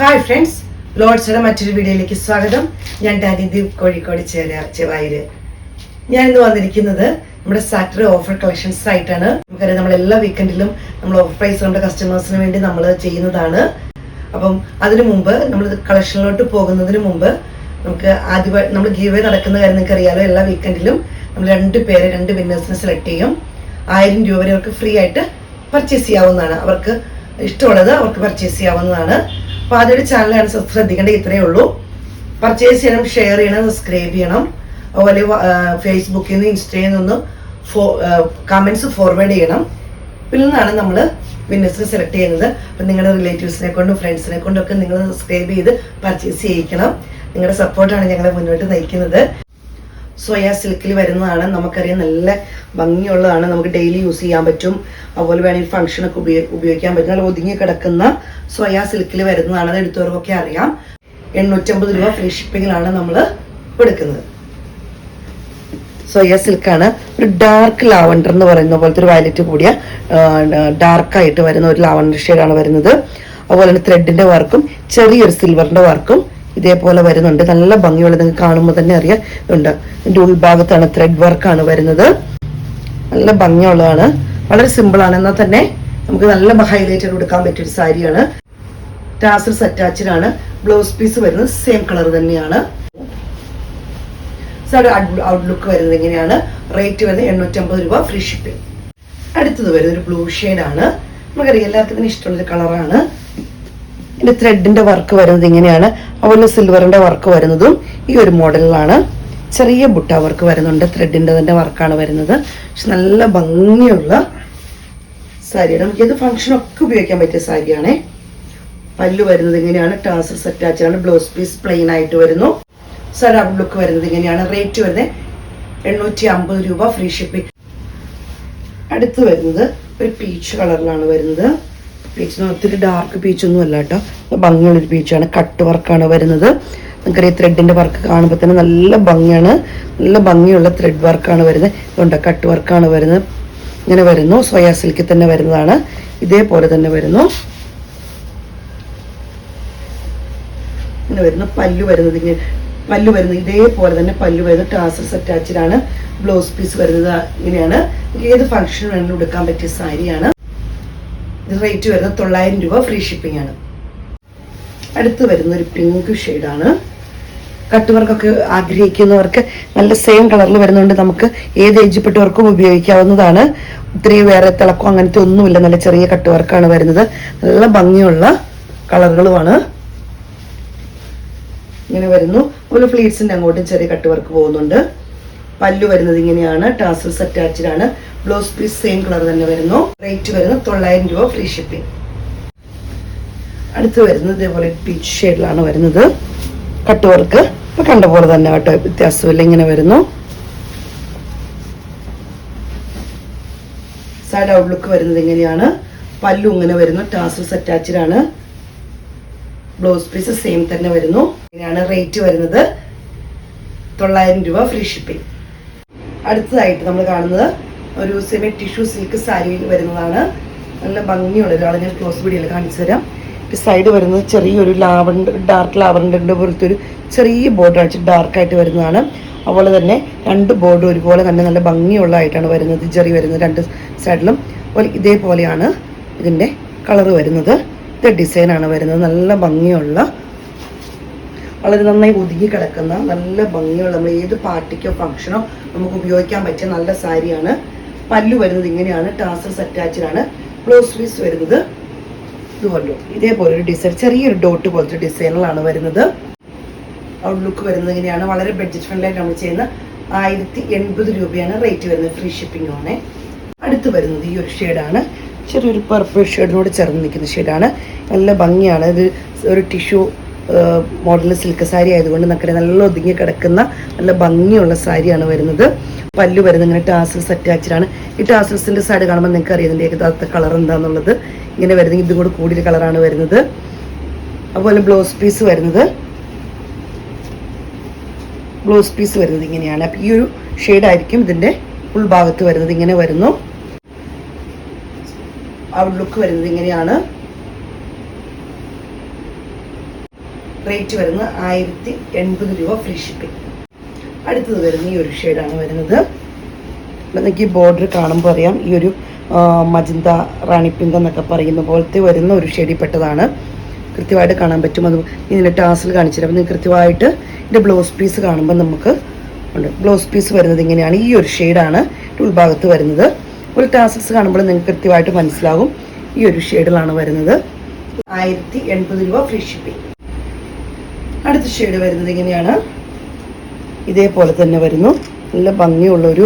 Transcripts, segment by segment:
Hi friends, ലോഡ്സിയുടെ മറ്റൊരു വീഡിയോയിലേക്ക് സ്വാഗതം. ഞാൻ ഡാനിദീപ്, കോഴിക്കോട് ചെറായിര്. ഞാൻ ഇന്ന് വന്നിരിക്കുന്നത് നമ്മുടെ സാറ്റർഡേ ഓഫർ കളക്ഷൻസ് ആയിട്ടാണ്. നമുക്കറിയാം, നമ്മൾ എല്ലാ വീക്കെൻഡിലും നമ്മൾ ഓഫർ പ്രൈസ് നമ്മുടെ കസ്റ്റമേഴ്സിന് വേണ്ടി നമ്മൾ ചെയ്യുന്നതാണ്. അപ്പം അതിനു മുമ്പ് നമ്മൾ കളക്ഷനിലോട്ട് പോകുന്നതിന് മുമ്പ് നമുക്ക് ആദ്യമായി നമ്മൾ ഗീവ് അവേ നടക്കുന്ന കാര്യം നിങ്ങൾക്ക് അറിയാലോ. എല്ലാ വീക്കെൻഡിലും നമ്മൾ രണ്ട് വിന്നേഴ്സിനെ സെലക്ട് ചെയ്യും. 1000 രൂപ വരെ അവർക്ക് ഫ്രീ ആയിട്ട് പർച്ചേസ് ചെയ്യാവുന്നതാണ്. അവർക്ക് ഇഷ്ടമുള്ളത് അവർക്ക് പർച്ചേസ് ചെയ്യാവുന്നതാണ്. അപ്പോൾ ആദ്യമായിട്ട് ചാനലാണ് ശ്രദ്ധിക്കേണ്ടത്, ഇത്രയേ ഉള്ളൂ. പർച്ചേസ് ചെയ്യണം, ഷെയർ ചെയ്യണം, സബ്സ്ക്രൈബ് ചെയ്യണം. അതുപോലെ ഫേസ്ബുക്കിൽ നിന്ന് ഇൻസ്റ്റയിൽ നിന്ന് കമൻസ് ഫോർവേഡ് ചെയ്യണം. ഇതിൽ നിന്നാണ് നമ്മൾ വിന്നേഴ്സിനെ സെലക്ട് ചെയ്യുന്നത്. അപ്പം നിങ്ങളുടെ റിലേറ്റീവ്സിനെ കൊണ്ടും ഫ്രണ്ട്സിനെ കൊണ്ടും ഒക്കെ നിങ്ങൾ സബ്സ്ക്രൈബ് ചെയ്ത് പർച്ചേസ് ചെയ്യിക്കണം. നിങ്ങളുടെ സപ്പോർട്ടാണ് ഞങ്ങളെ മുന്നോട്ട് നയിക്കുന്നത്. സോയ സിൽക്കിൽ വരുന്നതാണ്. നമുക്കറിയാം, നല്ല ഭംഗിയുള്ളതാണ്. നമുക്ക് ഡെയിലി യൂസ് ചെയ്യാൻ പറ്റും. അതുപോലെ വേണമെങ്കിൽ ഫംഗ്ഷനൊക്കെ ഉപയോഗിക്കാൻ പറ്റും. നല്ല ഒതുങ്ങി കിടക്കുന്ന സോയ സിൽക്കിൽ വരുന്നതാണ്. അത് എടുത്തവർക്കൊക്കെ അറിയാം. 850 രൂപ ഫ്രീ ഷിപ്പിങ്ങിലാണ് നമ്മൾ കൊടുക്കുന്നത്. സോയ സിൽക്കാണ്. ഒരു ഡാർക്ക് ലാവണ്ടർ എന്ന് പറയുന്ന പോലത്തെ ഒരു വയലറ്റ് കൂടിയ ഡാർക്കായിട്ട് വരുന്ന ഒരു ലാവണ്ടർ ഷെയ്ഡാണ് വരുന്നത്. അതുപോലെ തന്നെ ത്രെഡിന്റെ വർക്കും ചെറിയൊരു സിൽവറിന്റെ വർക്കും ഇതേപോലെ വരുന്നുണ്ട്. നല്ല ഭംഗിയുള്ള, നിങ്ങൾക്ക് കാണുമ്പോൾ തന്നെ അറിയാം. ഉണ്ട്, ഇതിന്റെ ഉൾഭാഗത്താണ് ത്രെഡ് വർക്കാണ് വരുന്നത്. നല്ല ഭംഗിയുള്ളതാണ്, വളരെ സിമ്പിൾ ആണ്. എന്നാൽ തന്നെ നമുക്ക് നല്ല ഹൈലൈറ്റ് കൊടുക്കാൻ പറ്റിയൊരു സാരിയാണ്. ടാസൽസ് അറ്റാച്ച്ഡ് ആണ്. ബ്ലൗസ് പീസ് വരുന്നത് സെയിം കളർ തന്നെയാണ്. ഔട്ട്ലുക്ക് വരുന്നത് എങ്ങനെയാണ്? റേറ്റ് വരുന്നത് 850 രൂപ ഫ്രീ ഷിപ്പിംഗ്. അടുത്തത് വരുന്നത് ഒരു ബ്ലൂ ഷെയ്ഡാണ്. നമുക്കറിയാം, എല്ലാവർക്കും തന്നെ ഇഷ്ടമുള്ളൊരു കളറാണ്. ഇതിന്റെ ത്രെഡിന്റെ വർക്ക് വരുന്നത് ഇങ്ങനെയാണ്. അതുപോലെ സിൽവറിന്റെ വർക്ക് വരുന്നതും ഈ ഒരു മോഡലിലാണ്. ചെറിയ ബുട്ട വർക്ക് വരുന്നുണ്ട്. ത്രെഡിന്റെ തന്നെ വർക്കാണ് വരുന്നത്. പക്ഷെ നല്ല ഭംഗിയുള്ള സാരിയാണ്. നമുക്കിത് ഫംഗ്ഷനൊക്കെ ഉപയോഗിക്കാൻ പറ്റിയ സാരിയാണേ. പല്ലു വരുന്നത് ഇങ്ങനെയാണ്. ടാസൽസ് അറ്റാച്ച്ഡ് ആണ്. ബ്ലൗസ് പീസ് പ്ലെയിൻ ആയിട്ട് വരുന്നു. സാരി ഔട്ട്ലുക്ക് വരുന്നത് ഇങ്ങനെയാണ്. റേറ്റ് വരുന്നത് 850 രൂപ ഫ്രീ ഷിപ്പിംഗ്. അടുത്ത് വരുന്നത് ഒരു പീച്ച് കളറിലാണ് വരുന്നത്. പീച്ചിന് ഒത്തിരി ഡാർക്ക് പീച്ചൊന്നും അല്ല കേട്ടോ, ഭംഗിയുള്ളൊരു പീച്ചാണ്. കട്ട് വർക്കാണ് വരുന്നത്. നമുക്കറിയാം, ത്രെഡിന്റെ വർക്ക് കാണുമ്പോൾ തന്നെ നല്ല ഭംഗിയാണ്. നല്ല ഭംഗിയുള്ള ത്രെഡ് വർക്കാണ് വരുന്നത്. ഇതുണ്ട്, കട്ട് വർക്കാണ് വരുന്നത്. ഇങ്ങനെ വരുന്നു. സോയ സിൽക്കിൽ തന്നെ വരുന്നതാണ്. ഇതേപോലെ തന്നെ വരുന്നു. ഇങ്ങനെ വരുന്നു. പല്ലു വരുന്നത് ഇതേപോലെ തന്നെ പല്ലു വരുന്നത്. ടാസൽസ് അറ്റാച്ച്ഡ് ആണ്. ബ്ലൗസ് പീസ് വരുന്നത് ഇങ്ങനെയാണ്. ഏത് ഫംഗ്ഷൻ വേണമെങ്കിലും എടുക്കാൻ പറ്റിയ സാരിയാണ്. റേറ്റ് വരുന്നത് 900 രൂപ ഫ്രീ ഷിപ്പിംഗ് ആണ്. അടുത്ത് വരുന്ന ഒരു പിങ്ക് ഷെയ്ഡാണ്. കട്ട് വർക്കൊക്കെ ആഗ്രഹിക്കുന്നവർക്ക് നല്ല സെയിം കളറിൽ വരുന്നുണ്ട്. നമുക്ക് ഏത് ഏജിൽപ്പെട്ടവർക്കും ഉപയോഗിക്കാവുന്നതാണ്. ഒത്തിരി വേറെ തിളക്കം അങ്ങനത്തെ ഒന്നുമില്ല. നല്ല ചെറിയ കട്ട് വർക്കാണ് വരുന്നത്. നല്ല ഭംഗിയുള്ള കളറുകളുമാണ്. ഇങ്ങനെ വരുന്നു. അതുപോലെ ഫ്ലീറ്റ്സിന്റെ അങ്ങോട്ടും ചെറിയ കട്ട് വർക്ക് പോകുന്നുണ്ട്. പല്ലു വരുന്നത് ഇങ്ങനെയാണ്. ടാസൽസ് അറ്റാച്ച്ഡ് ആണ്. ബ്ലൗസ് പീസ് സെയിം കളർ തന്നെ വരുന്നു. റേറ്റ് വരുന്നത് 900 രൂപ ഫ്രീ ഷിപ്പിംഗ്. അടുത്ത് വരുന്നത് ഇതേപോലെ പീച്ച് ഷെയ്ഡിലാണ് വരുന്നത്. കട്ട് വർക്ക് ഇപ്പൊ കണ്ട പോലെ തന്നെ കേട്ടോ, വ്യത്യാസമില്ല. ഇങ്ങനെ വരുന്നു. സൈഡ് ഔട്ട്ലുക്ക് വരുന്നത് ഇങ്ങനെയാണ്. പല്ലു ഇങ്ങനെ വരുന്നു. ടാസൽസ് അറ്റാച്ച്ഡ് ആണ്. ബ്ലൗസ് പീസ് സെയിം തന്നെ വരുന്നു. ഇങ്ങനെയാണ് റേറ്റ് വരുന്നത് 900 രൂപ ഫ്രീ ഷിപ്പിംഗ്. അടുത്തതായിട്ട് നമ്മൾ കാണുന്നത് ഒരു സെമി ടിഷ്യൂ സിൽക്ക് സാരിയിൽ വരുന്നതാണ്. നല്ല ഭംഗിയുള്ള ഒരാളെ ഞാൻ ക്ലോസ് വീഡിയോയിൽ കാണിച്ചു തരാം. സൈഡ് വരുന്നത് ചെറിയൊരു ഡാർക്ക് ലാവണ്ടറിന്റെ പോലത്തെ ഒരു ചെറിയ ബോർഡർ അടിച്ച് ഡാർക്കായിട്ട് വരുന്നതാണ്. അതുപോലെ തന്നെ രണ്ട് ബോർഡും ഒരുപോലെ തന്നെ നല്ല ഭംഗിയുള്ളതായിട്ടാണ് വരുന്നത്. ജെറി വരുന്നത് രണ്ട് സൈഡിലും. അതുപോലെ ഇതേപോലെയാണ് ഇതിന്റെ കളർ വരുന്നത്. ഇത് ഡിസൈനാണ് വരുന്നത്. നല്ല ഭംഗിയുള്ള, വളരെ നന്നായി ഒതുങ്ങി കിടക്കുന്ന, നല്ല ഭംഗിയുള്ള, നമ്മൾ ഏത് പാർട്ടിക്കോ ഫംഗ്ഷനോ നമുക്ക് ഉപയോഗിക്കാൻ പറ്റിയ നല്ല സാരിയാണ്. പല്ലു വരുന്നത് ഇങ്ങനെയാണ്. ടാസൽസ് അറ്റാച്ച്ഡ് ആണ്. ബ്ലൗസ് പീസ് വരുന്നത് ഇതുപോലെ ഇതേപോലെ ഒരു ഡിസൈൻ, ചെറിയൊരു ഡോട്ട് പോലത്തെ ഡിസൈനിലാണ് വരുന്നത്. ഔട്ട്ലുക്ക് വരുന്നത് ഇങ്ങനെയാണ്. വളരെ ബഡ്ജറ്റ് ഫ്രണ്ട്ലി ആയിട്ട് നമ്മൾ ചെയ്യുന്ന 1080 രൂപയാണ് റേറ്റ് വരുന്നത്. ഫ്രീ ഷിപ്പിംഗ് ആണ്. അടുത്ത് വരുന്നത് ഈ ഒരു ഷെയ്ഡാണ്. ചെറിയൊരു പർപ്പിൾ ഷെയ്ഡിനോട് ചേർന്ന് നിൽക്കുന്ന ഷെയ്ഡാണ്. നല്ല ഭംഗിയാണ്. ഇത് ഒരു ടിഷ്യൂ മോഡൽ സിൽക്ക് സാരി ആയതുകൊണ്ട് നമുക്ക് നല്ല ഒതുങ്ങി കിടക്കുന്ന നല്ല ഭംഗിയുള്ള സാരിയാണ് വരുന്നത്. പല്ലു വരുന്നത് ഇങ്ങനെ ടാസൽസ് അറ്റാച്ച്ഡ് ആണ്. ഈ ടാസൽസിന്റെ സൈഡ് കാണുമ്പോൾ നിങ്ങൾക്ക് അറിയാം ഇതിന്റെ യഥാർത്ഥ കളർ എന്താന്നുള്ളത്. ഇങ്ങനെ വരുന്നത് ഇതും കൂടെ കൂടിയ കളറാണ് വരുന്നത്. അതുപോലെ ബ്ലൗസ് പീസ് വരുന്നത് ഇങ്ങനെയാണ്. അപ്പൊ ഈ ഒരു ഷെയ്ഡായിരിക്കും ഇതിന്റെ ഉൾഭാഗത്ത് വരുന്നത്. ഇങ്ങനെ വരുന്നു. ഔട്ട്ലുക്ക് വരുന്നത് ഇങ്ങനെയാണ്. റേറ്റ് വരുന്നത് 1080 രൂപ ഫ്രീ ഷിപ്പിംഗ്. അടുത്തത് വരുന്ന ഈ ഒരു ഷെയ്ഡാണ് വരുന്നത്. എനിക്ക് ബോർഡർ കാണുമ്പോൾ അറിയാം ഈ ഒരു മജന്ത റാണിപ്പിന്ത എന്നൊക്കെ പറയുന്ന പോലത്തെ വരുന്ന ഒരു ഷെയ്ഡിൽ പെട്ടതാണ്. കൃത്യമായിട്ട് കാണാൻ പറ്റും. അത് ഇതിൻ്റെ ടാസിൽ കാണിച്ചിട്ട് അപ്പം നിങ്ങൾക്ക് കൃത്യമായിട്ട് ഇതിൻ്റെ ബ്ലൗസ് പീസ് കാണുമ്പോൾ നമുക്ക് ഉണ്ട്. ബ്ലൗസ് പീസ് വരുന്നത് ഇങ്ങനെയാണ്. ഈ ഒരു ഷെയ്ഡാണ് ഉൾഭാഗത്ത് വരുന്നത്. ഒരു ടാസിൽസ് കാണുമ്പോൾ നിങ്ങൾക്ക് കൃത്യമായിട്ട് മനസ്സിലാകും. ഈ ഒരു ഷെയ്ഡിലാണ് വരുന്നത്. 1080 രൂപ ഫ്രീ ഷിപ്പിംഗ്. അടുത്ത ഷെയ്ഡ് വരുന്നത് ഇങ്ങനെയാണ്. ഇതേപോലെ തന്നെ വരുന്നു. നല്ല ഭംഗിയുള്ളൊരു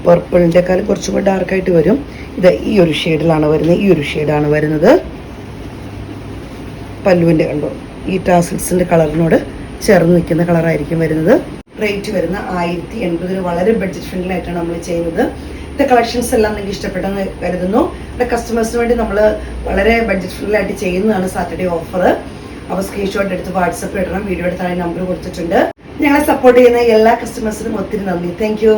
പർപ്പിളിൻ്റെക്കാളും കുറച്ചും കൂടി ഡാർക്കായിട്ട് വരും. ഇത് ഈ ഒരു ഷെയ്ഡിലാണ് വരുന്നത്. ഈ ഒരു ഷെയ്ഡാണ് വരുന്നത്. പല്ലുവിൻ്റെ കണ്ടോ ഈ ടാസിൽസിൻ്റെ കളറിനോട് ചേർന്ന് നിൽക്കുന്ന കളറായിരിക്കും വരുന്നത്. റേറ്റ് വരുന്ന 1080. വളരെ ബഡ്ജറ്റ് ഫ്രണ്ട്ലി ആയിട്ടാണ് നമ്മൾ ചെയ്യുന്നത്. ഇത് കളക്ഷൻസ് എല്ലാം നിങ്ങൾക്ക് ഇഷ്ടപ്പെട്ടെന്ന് കരുതുന്നു. ഇവിടെ കസ്റ്റമേഴ്സിന് വേണ്ടി നമ്മൾ വളരെ ബഡ്ജറ്റ് ഫ്രണ്ട്ലി ആയിട്ട് ചെയ്യുന്നതാണ് സാറ്റർഡേ ഓഫർ. അപ്പോൾ സ്ക്രീൻഷോട്ട് എടുത്ത് വാട്സപ്പ് ഇടണം. വീഡിയോയുടെ താഴെ നമ്പർ കൊടുത്തിട്ടുണ്ട്. ഞങ്ങളെ സപ്പോർട്ട് ചെയ്യുന്ന എല്ലാ കസ്റ്റമേഴ്സിനും ഒത്തിരി നന്ദി. Thank you.